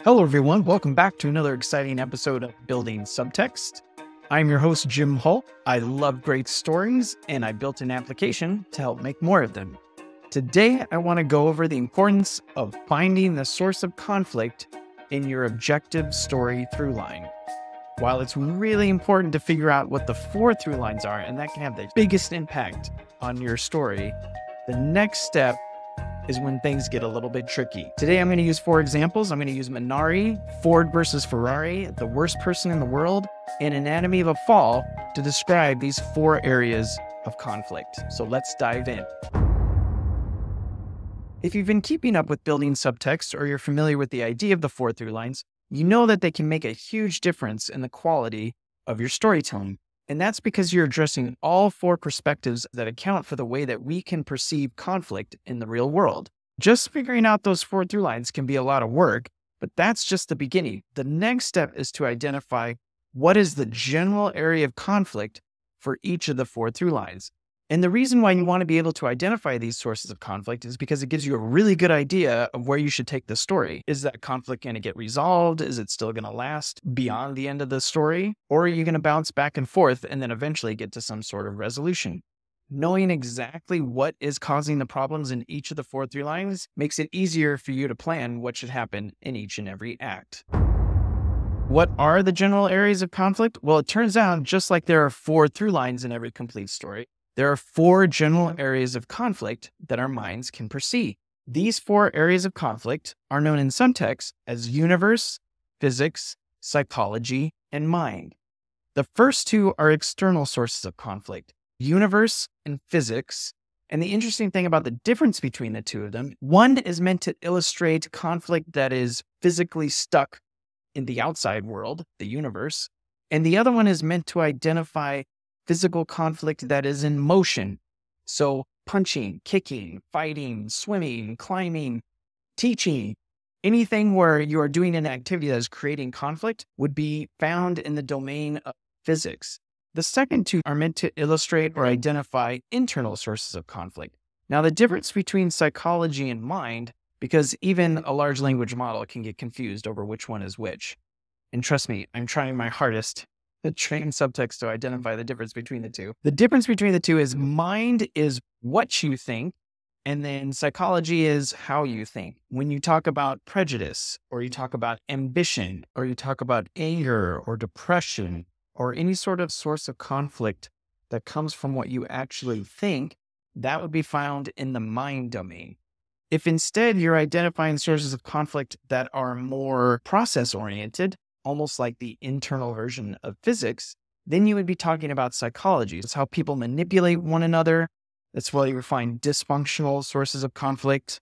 Hello everyone, welcome back to another exciting episode of Building Subtext. I'm your host, Jim Hull. I love great stories, and I built an application to help make more of them. Today, I want to go over the importance of finding the source of conflict in your Objective Story Throughline. While it's really important to figure out what the 4 through lines are, and that can have the biggest impact on your story, the next step is when things get a little bit tricky. Today, I'm going to use 4 examples. I'm going to use Minari, Ford versus Ferrari, the worst person in the world, and Anatomy of a Fall to describe these 4 areas of conflict. So let's dive in. If you've been keeping up with Building Subtext, or you're familiar with the idea of the 4 through lines, you know that they can make a huge difference in the quality of your storytelling. And that's because you're addressing all 4 perspectives that account for the way that we can perceive conflict in the real world. Just figuring out those 4 through lines can be a lot of work, but that's just the beginning. The next step is to identify what is the general area of conflict for each of the 4 through lines. And the reason why you want to be able to identify these sources of conflict is because it gives you a really good idea of where you should take the story. Is that conflict going to get resolved? Is it still going to last beyond the end of the story? Or are you going to bounce back and forth and then eventually get to some sort of resolution? Knowing exactly what is causing the problems in each of the 4 through lines makes it easier for you to plan what should happen in each and every act. What are the general areas of conflict? Well, it turns out just like there are 4 through lines in every complete story, there are 4 general areas of conflict that our minds can perceive. These 4 areas of conflict are known in some texts as universe, physics, psychology, and mind. The first 2 are external sources of conflict, universe and physics. And the interesting thing about the difference between the 2 of them, one is meant to illustrate conflict that is physically stuck in the outside world, the universe, and the other one is meant to identify physical conflict that is in motion. So punching, kicking, fighting, swimming, climbing, teaching, anything where you are doing an activity that is creating conflict would be found in the domain of physics. The second 2 are meant to illustrate or identify internal sources of conflict. Now, the difference between psychology and mind, because even a large language model can get confused over which one is which. And trust me, I'm trying my hardest to train subtext to identify the difference between the 2. The difference between the 2 is mind is what you think, and then psychology is how you think. When you talk about prejudice, or you talk about ambition, or you talk about anger or depression, or any sort of source of conflict that comes from what you actually think, that would be found in the mind domain. If instead you're identifying sources of conflict that are more process-oriented, almost like the internal version of physics, then you would be talking about psychology. It's how people manipulate one another. That's why you would find dysfunctional sources of conflict.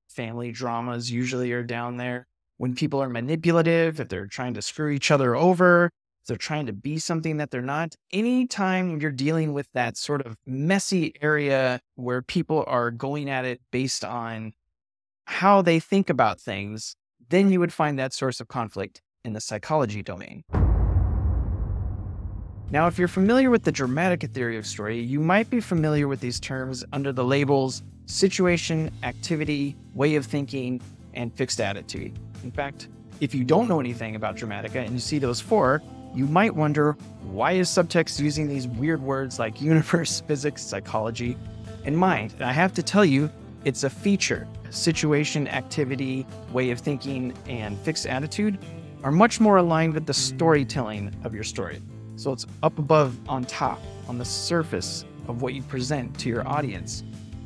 Family dramas usually are down there. When people are manipulative, if they're trying to screw each other over, if they're trying to be something that they're not. Anytime you're dealing with that sort of messy area where people are going at it based on how they think about things, then you would find that source of conflict in the psychology domain. Now, if you're familiar with the dramatic theory of story, you might be familiar with these terms under the labels situation, activity, way of thinking, and fixed attitude. In fact, if you don't know anything about dramatica and you see those 4, you might wonder, why is subtext using these weird words like universe, physics, psychology, and mind? And I have to tell you, it's a feature. Situation, activity, way of thinking, and fixed attitude are much more aligned with the storytelling of your story. So it's up above, on top, on the surface of what you present to your audience.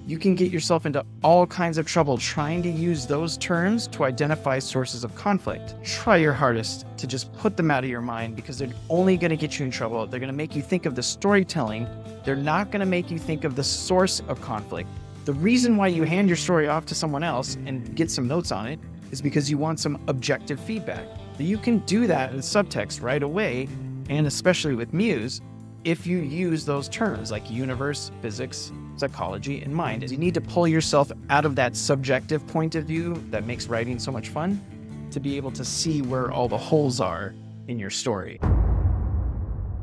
You can get yourself into all kinds of trouble trying to use those terms to identify sources of conflict. Try your hardest to just put them out of your mind, because they're only going to get you in trouble. They're going to make you think of the storytelling. They're not going to make you think of the source of conflict. The reason why you hand your story off to someone else and get some notes on it is because you want some objective feedback. You can do that in subtext right away, and especially with Muse, if you use those terms like universe, physics, psychology, and mind. You need to pull yourself out of that subjective point of view that makes writing so much fun to be able to see where all the holes are in your story.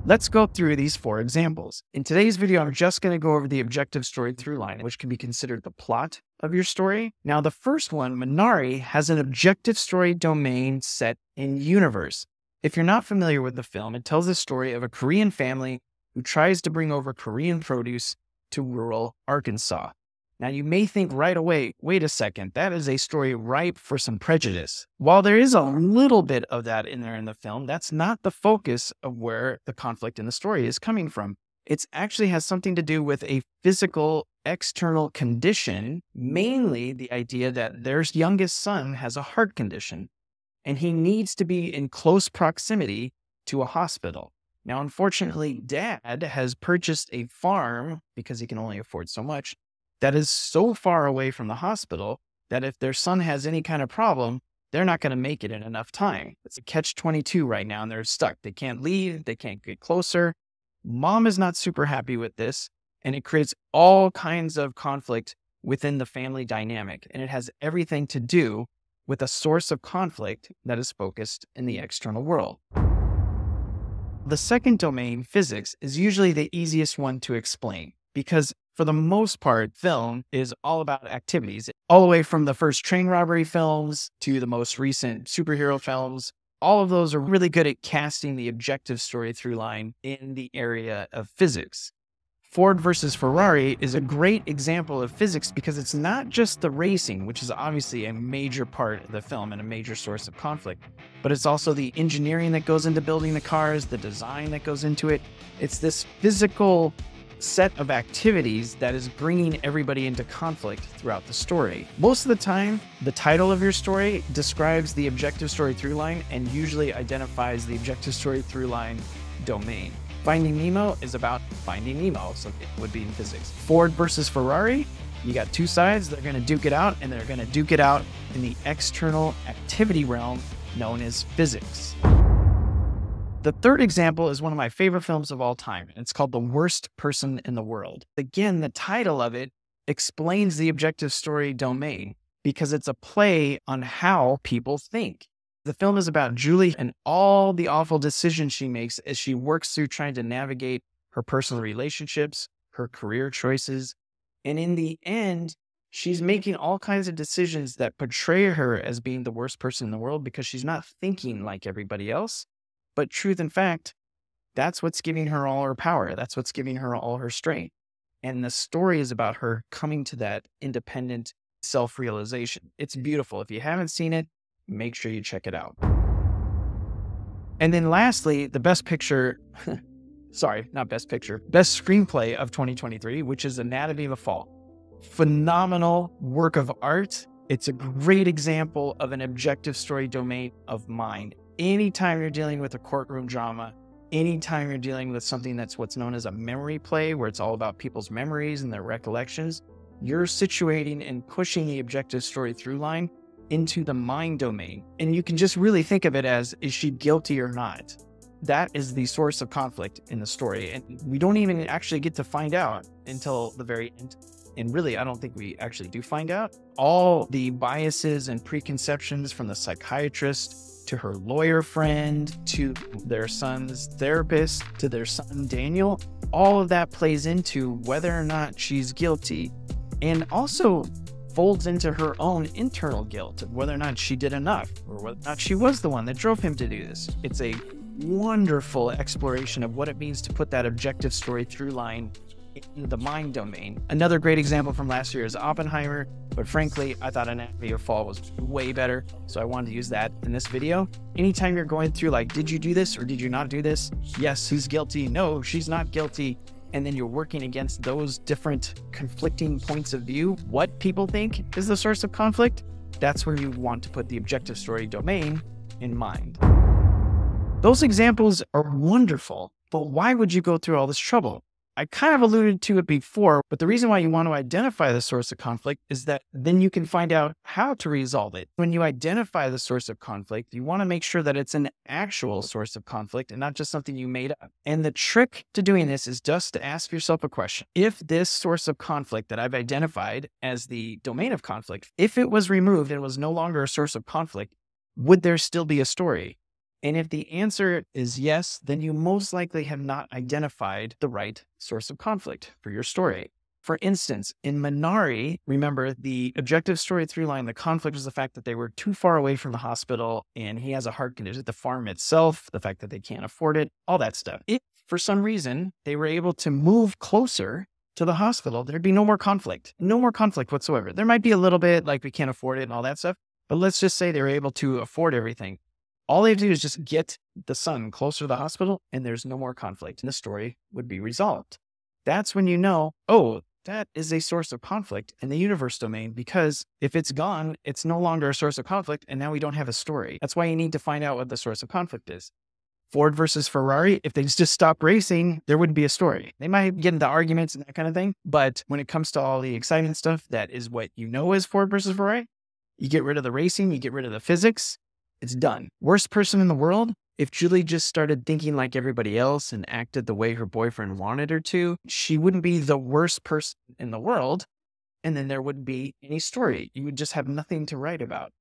Let's go through these 4 examples. In today's video, I'm just going to go over the Objective Story Throughline, which can be considered the plot of your story. Now, the first one, Minari, has an objective story domain set in universe. If you're not familiar with the film, it tells the story of a Korean family who tries to bring over Korean produce to rural Arkansas. Now, you may think right away, wait a second, that is a story ripe for some prejudice. While there is a little bit of that in there in the film, that's not the focus of where the conflict in the story is coming from. It actually has something to do with a physical external condition, mainly the idea that their youngest son has a heart condition, and he needs to be in close proximity to a hospital. Now, unfortunately, Dad has purchased a farm, because he can only afford so much, that is so far away from the hospital that if their son has any kind of problem, they're not going to make it in enough time. It's a catch-22 right now, and they're stuck. They can't leave. They can't get closer. Mom is not super happy with this, and it creates all kinds of conflict within the family dynamic, and it has everything to do with a source of conflict that is focused in the external world. The second domain, physics, is usually the easiest one to explain because for the most part, film is all about activities, all the way from the first train robbery films to the most recent superhero films. All of those are really good at casting the objective story through line in the area of physics. Ford versus Ferrari is a great example of physics because it's not just the racing, which is obviously a major part of the film and a major source of conflict, but it's also the engineering that goes into building the cars, the design that goes into it. It's this physical set of activities that is bringing everybody into conflict throughout the story. Most of the time, the title of your story describes the objective story through line and usually identifies the objective story through line domain. Finding Nemo is about finding Nemo, so it would be in physics. Ford versus Ferrari, you got two sides, they're going to duke it out, and they're going to duke it out in the external activity realm known as physics. The third example is one of my favorite films of all time, and it's called The Worst Person in the World. Again, the title of it explains the objective story domain because it's a play on how people think. The film is about Julie and all the awful decisions she makes as she works through trying to navigate her personal relationships, her career choices, and in the end, she's making all kinds of decisions that portray her as being the worst person in the world because she's not thinking like everybody else. But truth and fact, that's what's giving her all her power. That's what's giving her all her strength. And the story is about her coming to that independent self-realization. It's beautiful. If you haven't seen it, make sure you check it out. And then lastly, the best picture, sorry, not best picture, best screenplay of 2023, which is Anatomy of a Fall. Phenomenal work of art. It's a great example of an objective story domain of mind. Anytime you're dealing with a courtroom drama, anytime you're dealing with something that's what's known as a memory play, where it's all about people's memories and their recollections, you're situating and pushing the objective story through line into the mind domain. And you can just really think of it as, is she guilty or not? That is the source of conflict in the story. And we don't even actually get to find out until the very end. And really, I don't think we actually do find out. All the biases and preconceptions from the psychiatrist to her lawyer friend, to their son's therapist, to their son, Daniel, all of that plays into whether or not she's guilty and also folds into her own internal guilt of whether or not she did enough or whether or not she was the one that drove him to do this. It's a wonderful exploration of what it means to put that objective story through line in the mind domain. Another great example from last year is Oppenheimer, but frankly, I thought Anatomy of a Fall was way better, so I wanted to use that in this video. Anytime you're going through like, did you do this or did you not do this? Yes, who's guilty? No, she's not guilty. And then you're working against those different conflicting points of view. What people think is the source of conflict, that's where you want to put the objective story domain in mind. Those examples are wonderful, but why would you go through all this trouble? I kind of alluded to it before, but the reason why you want to identify the source of conflict is that then you can find out how to resolve it. When you identify the source of conflict, you want to make sure that it's an actual source of conflict and not just something you made up. And the trick to doing this is just to ask yourself a question. If this source of conflict that I've identified as the domain of conflict, if it was removed and was no longer a source of conflict, would there still be a story? And if the answer is yes, then you most likely have not identified the right source of conflict for your story. For instance, in Minari, remember the objective story through line, the conflict was the fact that they were too far away from the hospital and he has a heart condition, the farm itself, the fact that they can't afford it, all that stuff. If for some reason they were able to move closer to the hospital, there'd be no more conflict whatsoever. There might be a little bit like we can't afford it and all that stuff, but let's just say they were able to afford everything. All they have to do is just get the son closer to the hospital and there's no more conflict and the story would be resolved. That's when you know, oh, that is a source of conflict in the universe domain, because if it's gone, it's no longer a source of conflict and now we don't have a story. That's why you need to find out what the source of conflict is. Ford versus Ferrari, if they just stopped racing, there wouldn't be a story. They might get into arguments and that kind of thing, but when it comes to all the exciting stuff, that is what you know is Ford versus Ferrari. You get rid of the racing, you get rid of the physics, it's done. Worst person in the world? If Julie just started thinking like everybody else and acted the way her boyfriend wanted her to, she wouldn't be the worst person in the world. And then there wouldn't be any story. You would just have nothing to write about.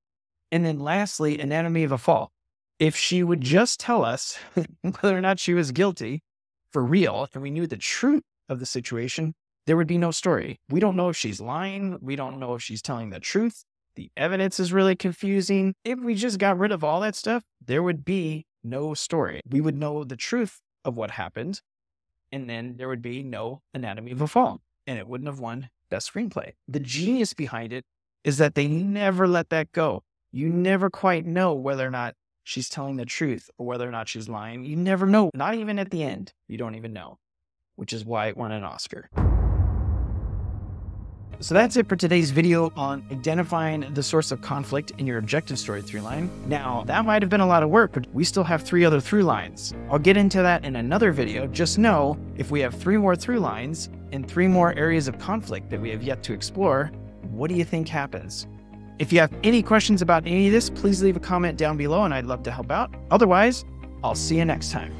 And then lastly, anatomy of a fall. If she would just tell us whether or not she was guilty for real, and we knew the truth of the situation, there would be no story. We don't know if she's lying. We don't know if she's telling the truth. The evidence is really confusing. If we just got rid of all that stuff, there would be no story. We would know the truth of what happened, and then there would be no anatomy of a fall, and it wouldn't have won best screenplay. The genius behind it is that they never let that go. You never quite know whether or not she's telling the truth or whether or not she's lying. You never know. Not even at the end. You don't even know, which is why it won an Oscar. So that's it for today's video on identifying the source of conflict in your objective story through line. Now, that might have been a lot of work, but we still have 3 other through lines. I'll get into that in another video. Just know, if we have 3 more through lines and 3 more areas of conflict that we have yet to explore, what do you think happens? If you have any questions about any of this, please leave a comment down below and I'd love to help out. Otherwise, I'll see you next time.